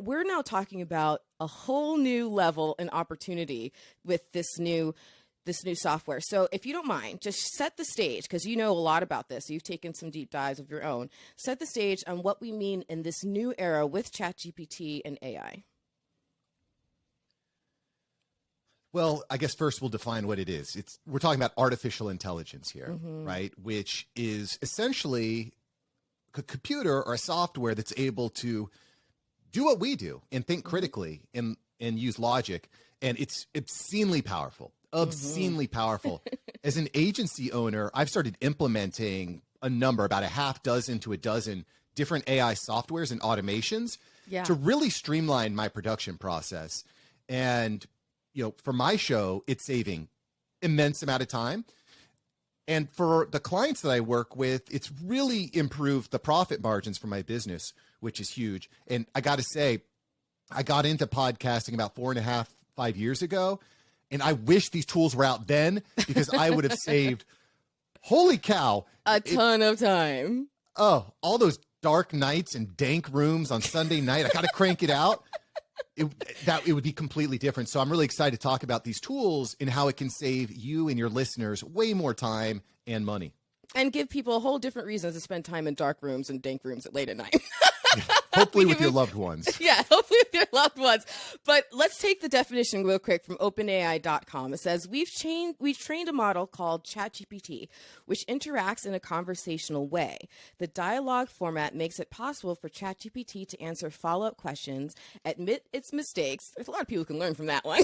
we're now talking about a whole new level and opportunity with this new software. So if you don't mind, just set the stage, because you know a lot about this. You've taken some deep dives of your own. Set the stage on what we mean in this new era with ChatGPT and AI. Well, I guess first we'll define what it is. We're talking about artificial intelligence here, right? Which is essentially a computer or a software that's able to do what we do and think critically and use logic. And it's obscenely powerful. As an agency owner, I've started implementing a number, about a half dozen to a dozen different AI softwares and automations to really streamline my production process. And for my show, it's saving immense amount of time. And for the clients that I work with, it's really improved the profit margins for my business, which is huge. And I got to say, I got into podcasting about 4.5, 5 years ago. And I wish these tools were out then, because I would have saved, holy cow, a ton of time. Oh, all those dark nights and dank rooms on Sunday night. I got to crank it out. It would be completely different. So I'm really excited to talk about these tools and how it can save you and your listeners way more time and money. And give people a whole different reason to spend time in dark rooms and dank rooms at late at night. Hopefully with your loved ones. Yeah, hopefully with your loved ones. But let's take the definition real quick from openai.com. It says, we've trained a model called ChatGPT, which interacts in a conversational way. The dialogue format makes it possible for ChatGPT to answer follow-up questions, admit its mistakes. There's a lot of people who can learn from that one.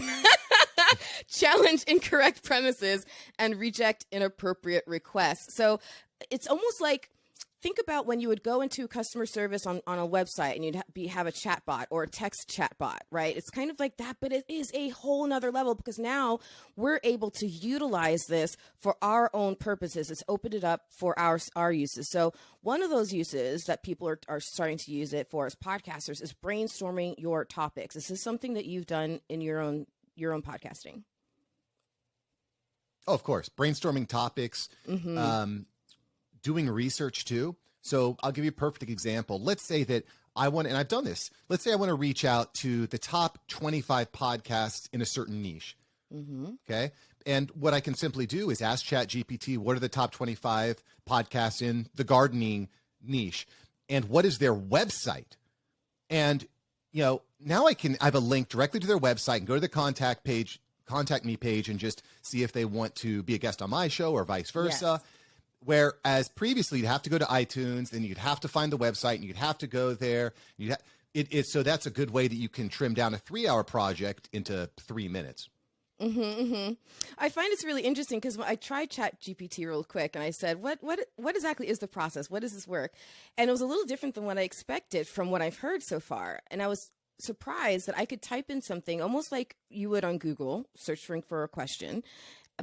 Challenge incorrect premises, and reject inappropriate requests. So it's almost like, think about when you would go into customer service on a website and you'd have a chatbot or a text chatbot, right? It's kind of like that, but it is a whole nother level, because now we're able to utilize this for our own purposes. It's opened it up for our uses. So one of those uses that people are starting to use it for as podcasters is brainstorming your topics. This is something that you've done in your own podcasting. Oh, of course. Brainstorming topics, doing research too. So I'll give you a perfect example. Let's say that and I've done this. Let's say I want to reach out to the top 25 podcasts in a certain niche. Okay. And what I can simply do is ask ChatGPT, what are the top 25 podcasts in the gardening niche? And what is their website? And, now I have a link directly to their website and go to the contact me page, and just see if they want to be a guest on my show or vice versa. Yes. Whereas previously you'd have to go to iTunes, then you'd have to find the website and you'd have to go there. So that's a good way that you can trim down a 3-hour project into 3 minutes. I find it's really interesting, because I tried ChatGPT real quick and I said, what exactly is the process? What does this work? And it was a little different than what I expected from what I've heard so far. And I was surprised that I could type in something almost like you would on Google, searching for a question,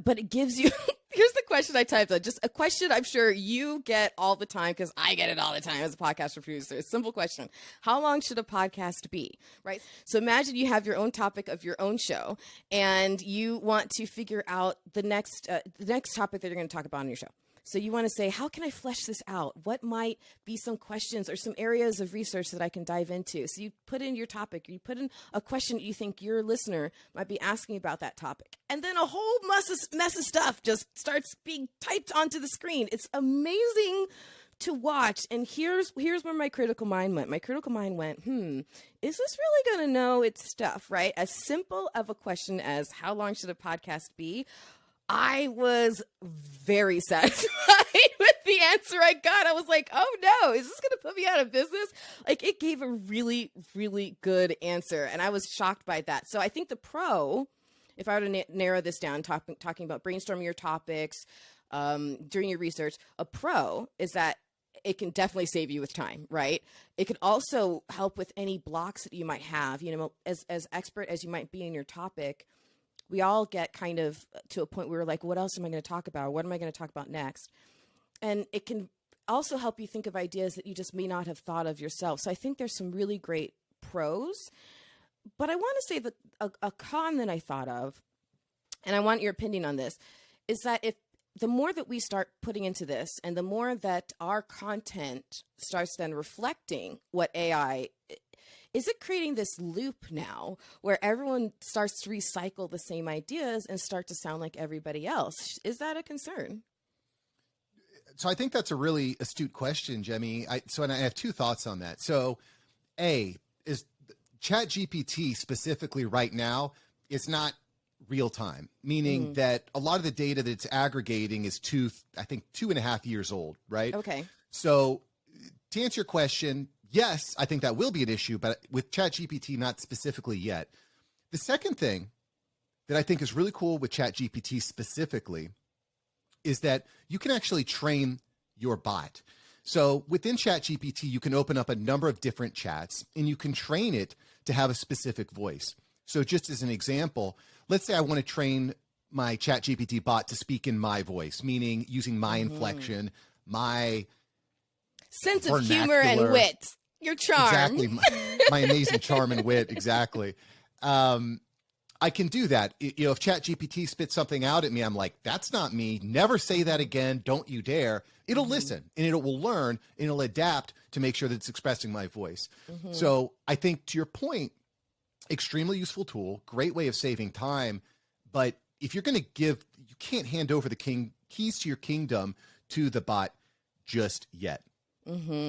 but it gives you, here's the question I typed out, just a question I'm sure you get all the time, because I get it all the time as a podcast producer. A simple question. How long should a podcast be, right? So imagine you have your own topic of your own show, and you want to figure out the next topic that you're going to talk about on your show. So you want to say, how can I flesh this out? What might be some questions or some areas of research that I can dive into? So you put in your topic, you put in a question that you think your listener might be asking about that topic. And then a whole mess of stuff just starts being typed onto the screen. It's amazing to watch. And here's where my critical mind went. My critical mind went, is this really going to know its stuff, right? As simple of a question as how long should a podcast be? I was very satisfied with the answer I got. I was like, oh no, is this going to put me out of business? Like, it gave a really, really good answer. And I was shocked by that. So I think the pro, if I were to narrow this down, talking about brainstorming your topics, during your research, a pro is that it can definitely save you with time, right? It can also help with any blocks that you might have. As expert as you might be in your topic, we all get kind of to a point where we're like, what else am I going to talk about? What am I going to talk about next? And it can also help you think of ideas that you just may not have thought of yourself. So I think there's some really great pros. But I want to say that a con that I thought of, and I want your opinion on this, is that if the more that we start putting into this, and the more that our content starts then reflecting what AI is it creating this loop now where everyone starts to recycle the same ideas and start to sound like everybody else? Is that a concern? So I think that's a really astute question, Jemmy. And I have two thoughts on that. So, A, is ChatGPT specifically right now is not real time, meaning that a lot of the data that it's aggregating is 2.5 years old, right? Okay. So to answer your question, yes, I think that will be an issue, but with ChatGPT, not specifically yet. The second thing that I think is really cool with ChatGPT specifically is that you can actually train your bot. So within ChatGPT, you can open up a number of different chats and you can train it to have a specific voice. So just as an example, let's say I want to train my ChatGPT bot to speak in my voice, meaning using my inflection, my sense of humor and wit, your charm. Exactly. My amazing charm and wit. Exactly. I can do that. You know, if ChatGPT spits something out at me, I'm like, that's not me. Never say that again. Don't you dare. It'll listen and it will learn and it'll adapt to make sure that it's expressing my voice. So I think to your point, extremely useful tool, great way of saving time. But if you're going to you can't hand over the keys to your kingdom to the bot just yet.